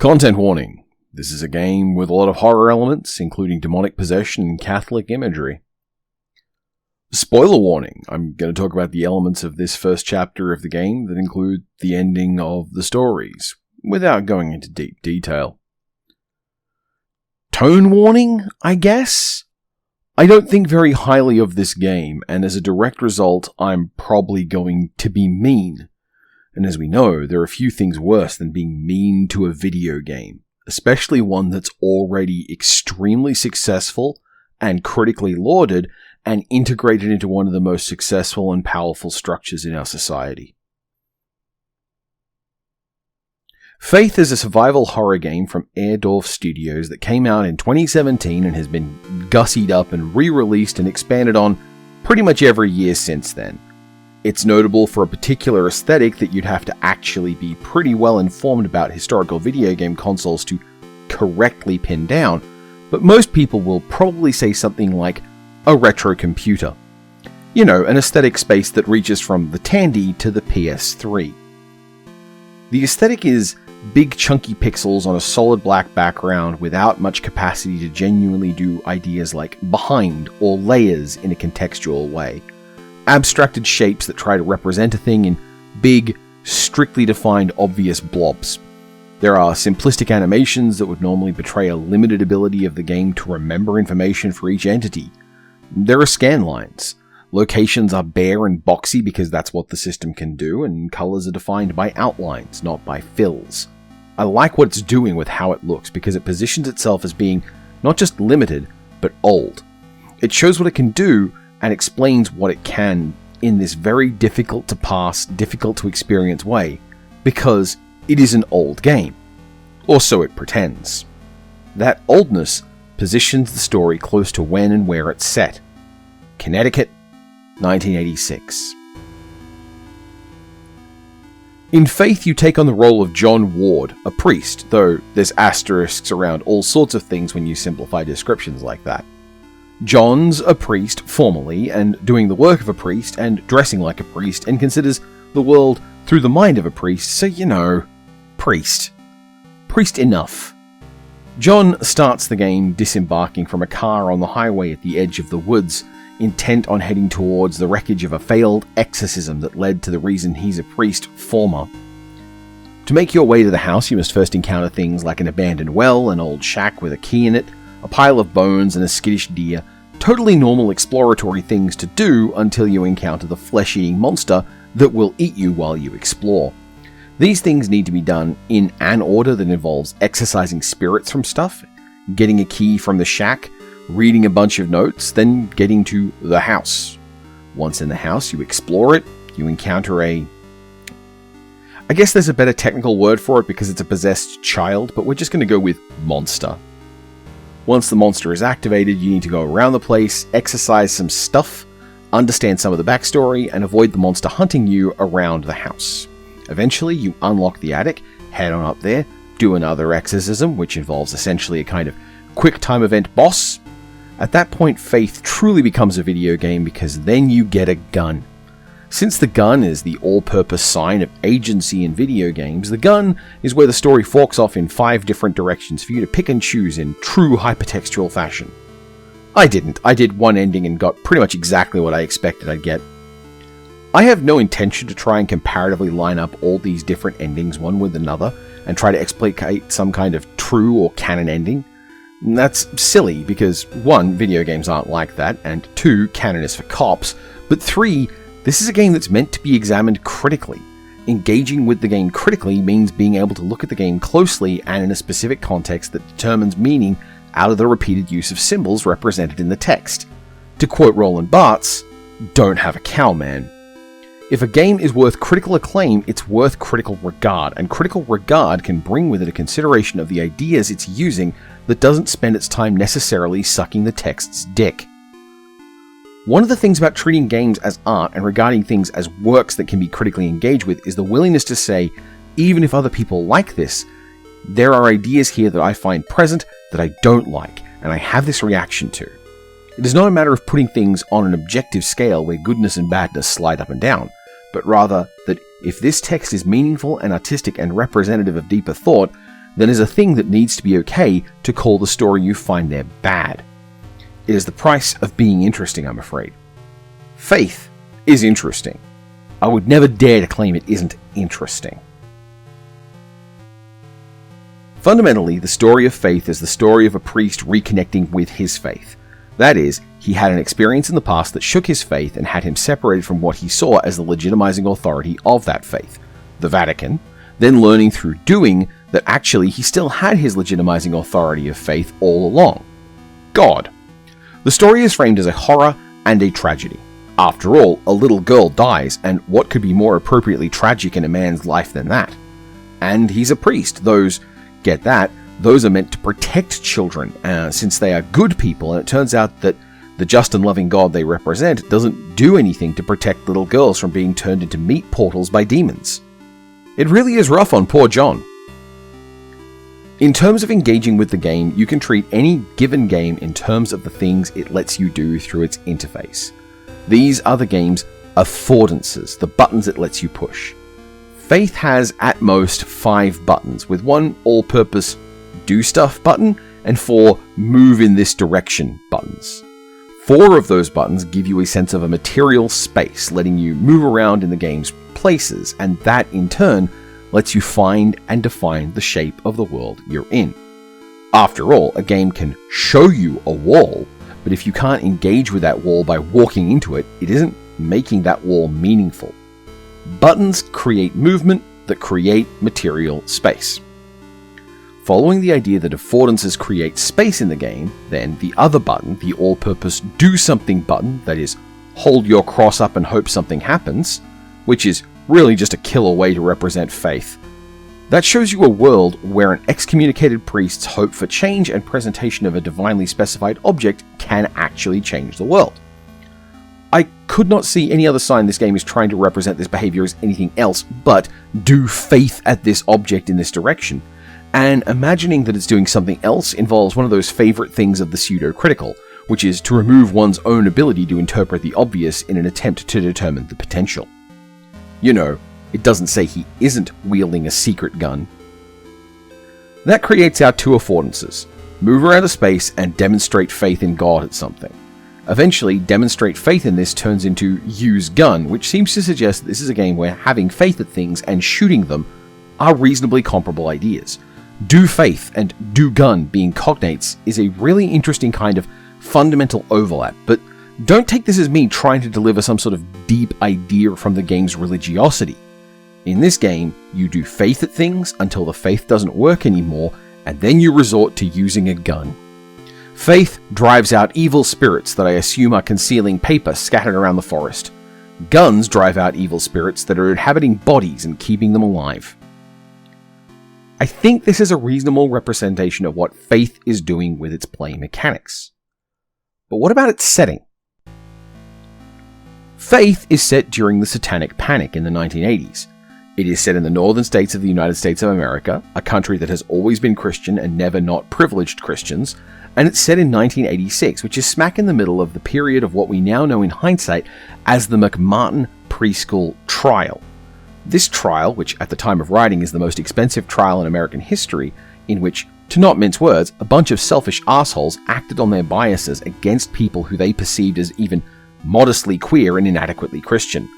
Content warning. This is a game with a lot of horror elements, including demonic possession and Catholic imagery. Spoiler warning. I'm going to talk about the elements of this first chapter of the game that include the ending of the stories, without going into deep detail. Tone warning, I guess? I don't think very highly of this game, and as a direct result, I'm probably going to be mean. And as we know, there are few things worse than being mean to a video game, especially one that's already extremely successful and critically lauded and integrated into one of the most successful and powerful structures in our society. Faith is a survival horror game from Airdorf Studios that came out in 2017 and has been gussied up and re-released and expanded on pretty much every year since then. It's notable for a particular aesthetic that you'd have to actually be pretty well informed about historical video game consoles to correctly pin down, but most people will probably say something like a retro computer. You know, an aesthetic space that reaches from the Tandy to the PS3. The aesthetic is big chunky pixels on a solid black background without much capacity to genuinely do ideas like behind or layers in a contextual way. Abstracted shapes that try to represent a thing in big, strictly defined, obvious blobs. There are simplistic animations that would normally betray a limited ability of the game to remember information for each entity. There are scan lines. Locations are bare and boxy because that's what the system can do, and colors are defined by outlines, not by fills. I like what it's doing with how it looks because it positions itself as being not just limited, but old. It shows what it can do and explains what it can in this very difficult to pass, difficult to experience way, because it is an old game. Or so it pretends. That oldness positions the story close to when and where it's set. Connecticut, 1986. In Faith, you take on the role of John Ward, a priest, though there's asterisks around all sorts of things when you simplify descriptions like that. John's a priest formally, and doing the work of a priest, and dressing like a priest, and considers the world through the mind of a priest, so you know, priest. Priest enough. John starts the game disembarking from a car on the highway at the edge of the woods, intent on heading towards the wreckage of a failed exorcism that led to the reason he's a priest former. To make your way to the house, you must first encounter things like an abandoned well, an old shack with a key in it, a pile of bones, and a skittish deer. Totally normal exploratory things to do until you encounter the flesh-eating monster that will eat you while you explore. These things need to be done in an order that involves exorcising spirits from stuff, getting a key from the shack, reading a bunch of notes, then getting to the house. Once in the house, you explore it, you encounter I guess there's a better technical word for it because it's a possessed child, but we're just going to go with monster. Once the monster is activated, you need to go around the place, exercise some stuff, understand some of the backstory, and avoid the monster hunting you around the house. Eventually, you unlock the attic, head on up there, do another exorcism, which involves essentially a kind of quick time event boss. At that point, Faith truly becomes a video game because then you get a gun. Since the gun is the all-purpose sign of agency in video games, the gun is where the story forks off in 5 different directions for you to pick and choose in true hypertextual fashion. I didn't. I did one ending and got pretty much exactly what I expected I'd get. I have no intention to try and comparatively line up all these different endings one with another and try to explicate some kind of true or canon ending. That's silly because 1, video games aren't like that, and 2, canon is for cops, but 3, this is a game that's meant to be examined critically. Engaging with the game critically means being able to look at the game closely and in a specific context that determines meaning out of the repeated use of symbols represented in the text. To quote Roland Barthes, "Don't have a cow, man." If a game is worth critical acclaim, it's worth critical regard, and critical regard can bring with it a consideration of the ideas it's using that doesn't spend its time necessarily sucking the text's dick. One of the things about treating games as art and regarding things as works that can be critically engaged with is the willingness to say, even if other people like this, there are ideas here that I find present that I don't like, and I have this reaction to. It is not a matter of putting things on an objective scale where goodness and badness slide up and down, but rather that if this text is meaningful and artistic and representative of deeper thought, then is a thing that needs to be okay to call the story you find there bad. It is the price of being interesting, I'm afraid. Faith is interesting. I would never dare to claim it isn't interesting. Fundamentally, the story of faith is the story of a priest reconnecting with his faith. That is, he had an experience in the past that shook his faith and had him separated from what he saw as the legitimizing authority of that faith, the Vatican, then learning through doing that actually he still had his legitimizing authority of faith all along: God. The story is framed as a horror and a tragedy. After all, a little girl dies, and what could be more appropriately tragic in a man's life than that? And he's a priest. Those are meant to protect children, since they are good people, and it turns out that the just and loving God they represent doesn't do anything to protect little girls from being turned into meat portals by demons. It really is rough on poor John. In terms of engaging with the game, you can treat any given game in terms of the things it lets you do through its interface. These are the game's affordances, the buttons it lets you push. Faith has at most 5 buttons, with one all-purpose do stuff button and 4 move in this direction buttons. 4 of those buttons give you a sense of a material space, letting you move around in the game's places, and that in turn lets you find and define the shape of the world you're in. After all, a game can show you a wall, but if you can't engage with that wall by walking into it, it isn't making that wall meaningful. Buttons create movement that create material space. Following the idea that affordances create space in the game, then the other button, the all-purpose do something button, that is, hold your cross up and hope something happens, which is really just a killer way to represent faith. That shows you a world where an excommunicated priest's hope for change and presentation of a divinely specified object can actually change the world. I could not see any other sign this game is trying to represent this behavior as anything else but do faith at this object in this direction, and imagining that it's doing something else involves one of those favorite things of the pseudo-critical, which is to remove one's own ability to interpret the obvious in an attempt to determine the potential. You know, it doesn't say he isn't wielding a secret gun. That creates our 2 affordances: move around a space and demonstrate faith in God at something. Eventually, demonstrate faith in this turns into use gun, which seems to suggest that this is a game where having faith at things and shooting them are reasonably comparable ideas. Do faith and do gun being cognates is a really interesting kind of fundamental overlap, but don't take this as me trying to deliver some sort of deep idea from the game's religiosity. In this game, you do faith at things until the faith doesn't work anymore, and then you resort to using a gun. Faith drives out evil spirits that I assume are concealing paper scattered around the forest. Guns drive out evil spirits that are inhabiting bodies and keeping them alive. I think this is a reasonable representation of what faith is doing with its play mechanics. But what about its setting? Faith is set during the Satanic Panic in the 1980s. It is set in the northern states of the United States of America, a country that has always been Christian and never not privileged Christians, and it's set in 1986, which is smack in the middle of the period of what we now know in hindsight as the McMartin preschool trial. This trial, which at the time of writing is the most expensive trial in American history, in which, to not mince words, a bunch of selfish assholes acted on their biases against people who they perceived as even modestly queer and inadequately Christian.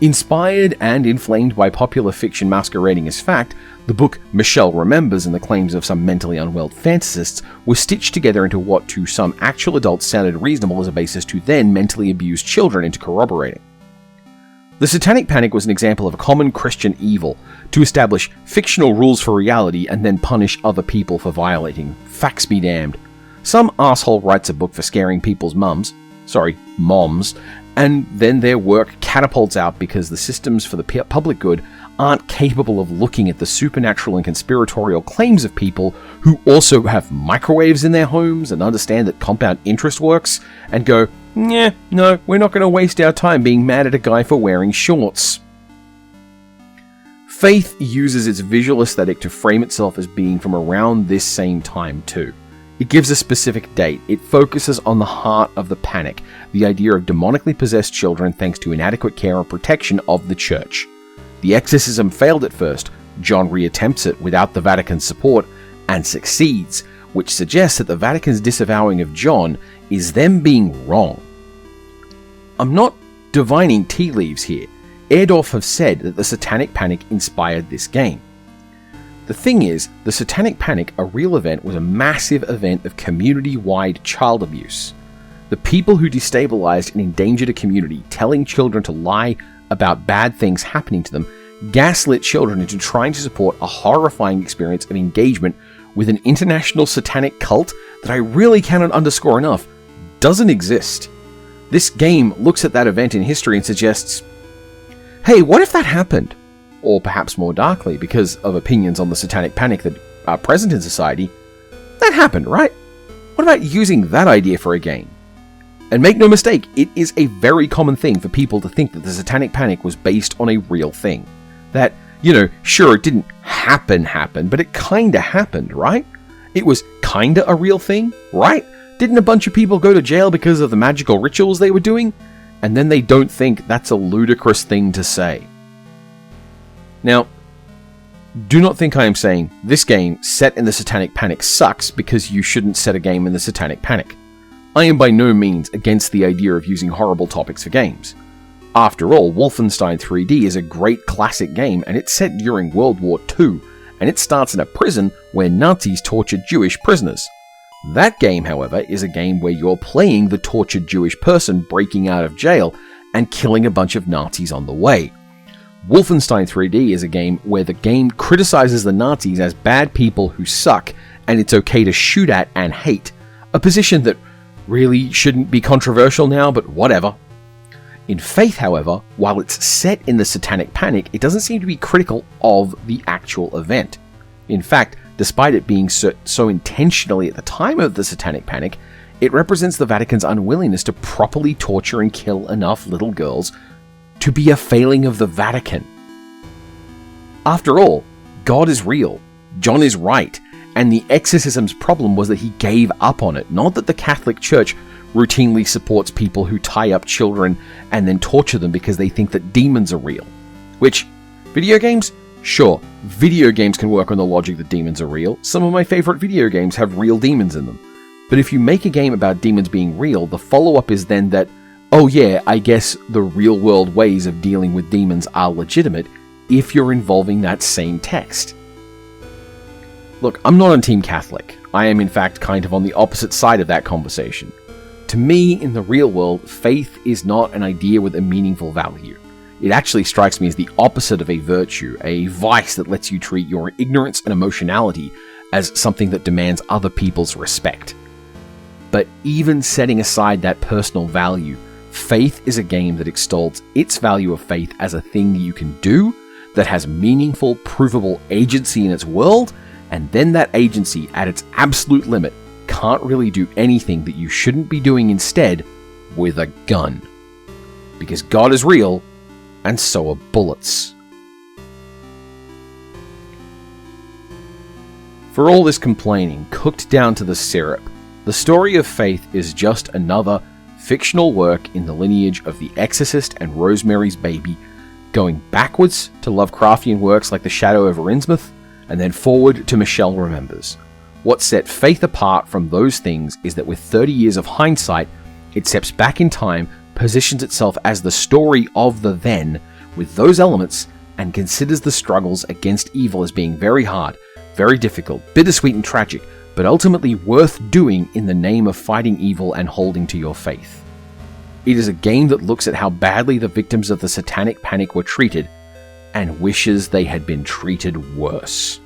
Inspired and inflamed by popular fiction masquerading as fact, the book Michelle Remembers and the claims of some mentally unwell fantasists were stitched together into what to some actual adults sounded reasonable as a basis to then mentally abuse children into corroborating. The Satanic Panic was an example of a common Christian evil to establish fictional rules for reality and then punish other people for violating. Facts be damned. Some asshole writes a book for scaring people's moms, and then their work catapults out because the systems for the public good aren't capable of looking at the supernatural and conspiratorial claims of people who also have microwaves in their homes and understand that compound interest works, and go, yeah, no, we're not going to waste our time being mad at a guy for wearing shorts. Faith uses its visual aesthetic to frame itself as being from around this same time too. It gives a specific date. It focuses on the heart of the panic, the idea of demonically possessed children thanks to inadequate care and protection of the church. The exorcism failed at first. John reattempts it without the Vatican's support, and succeeds, which suggests that the Vatican's disavowing of John is them being wrong. I'm not divining tea leaves here. Erdorf have said that the Satanic Panic inspired this game. The thing is, the Satanic Panic, a real event, was a massive event of community-wide child abuse. The people who destabilized and endangered a community, telling children to lie about bad things happening to them, gaslit children into trying to support a horrifying experience of engagement with an international satanic cult that I really cannot underscore enough doesn't exist. This game looks at that event in history and suggests, hey, what if that happened? Or perhaps more darkly, because of opinions on the Satanic Panic that are present in society, that happened, right? What about using that idea for a game? And make no mistake, it is a very common thing for people to think that the Satanic Panic was based on a real thing. That, sure, it didn't happen, but it kinda happened, right? It was kinda a real thing, right? Didn't a bunch of people go to jail because of the magical rituals they were doing? And then they don't think that's a ludicrous thing to say. Now, do not think I am saying this game set in the Satanic Panic sucks because you shouldn't set a game in the Satanic Panic. I am by no means against the idea of using horrible topics for games. After all, Wolfenstein 3D is a great classic game, and it's set during World War II, and it starts in a prison where Nazis tortured Jewish prisoners. That game, however, is a game where you're playing the tortured Jewish person breaking out of jail and killing a bunch of Nazis on the way. Wolfenstein 3D is a game where the game criticizes the Nazis as bad people who suck, and it's okay to shoot at and hate. A position that really shouldn't be controversial now, but whatever. In Faith, however, while it's set in the Satanic Panic, it doesn't seem to be critical of the actual event. In fact, despite it being so intentionally at the time of the Satanic Panic, it represents the Vatican's unwillingness to properly torture and kill enough little girls to be a failing of the Vatican. After all, God is real, John is right, and the exorcism's problem was that he gave up on it, not that the Catholic Church routinely supports people who tie up children and then torture them because they think that demons are real. Which, video games? Sure, video games can work on the logic that demons are real. Some of my favorite video games have real demons in them. But if you make a game about demons being real, the follow-up is then that, oh yeah, I guess the real-world ways of dealing with demons are legitimate if you're involving that same text. Look, I'm not on Team Catholic. I am in fact kind of on the opposite side of that conversation. To me, in the real world, faith is not an idea with a meaningful value. It actually strikes me as the opposite of a virtue, a vice that lets you treat your ignorance and emotionality as something that demands other people's respect. But even setting aside that personal value, Faith is a game that extols its value of faith as a thing you can do, that has meaningful, provable agency in its world, and then that agency, at its absolute limit, can't really do anything that you shouldn't be doing instead with a gun. Because God is real, and so are bullets. For all this complaining, cooked down to the syrup, the story of Faith is just another fictional work in the lineage of The Exorcist and Rosemary's Baby, going backwards to Lovecraftian works like The Shadow over Innsmouth, and then forward to Michelle Remembers. What set Faith apart from those things is that with 30 years of hindsight, it steps back in time, positions itself as the story of the then, with those elements, and considers the struggles against evil as being very hard, very difficult, bittersweet and tragic, but ultimately worth doing in the name of fighting evil and holding to your faith. It is a game that looks at how badly the victims of the Satanic Panic were treated, and wishes they had been treated worse.